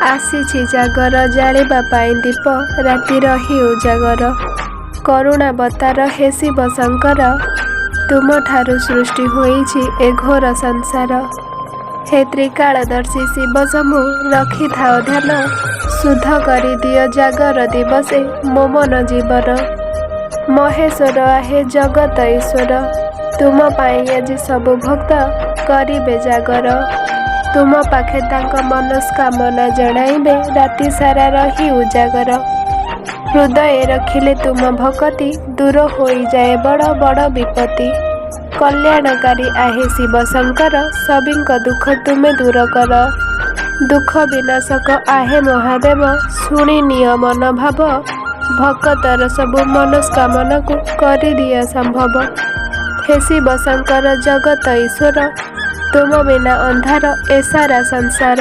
आसीछि जागर जालिबा पाई दीप राति रही उजागर करुणावतार हे शिव शंकर तुम ठारु सृष्टि होईछि ए घोर संसार हे त्रिकालदर्शी शिव समू रखि थाओ ध्यान शुद्ध करि दियो जागर दिवसे मो मन जीवन महेश्वर आहे जगत ईश्वर तुम पाई आज सबु भक्त करिबे जागर तुम पाखे तांक मनस्कामना जणाइबे राति सारा रही उजागर हृदय रखिले तुम भक्ति दूर होई जाए बड़ बड़ विपत्ति कल्याणकारी आहे शिव शंकर सबिंक दुख तुमे दूर कर दुख विनाशक आहे महादेव शुणी निय मन भाव भक्तर सबु मनस्कामना को करि दिया संभव हे शिव शंकर जगत ईश्वर तुम बिना अंधार ए सारा संसार।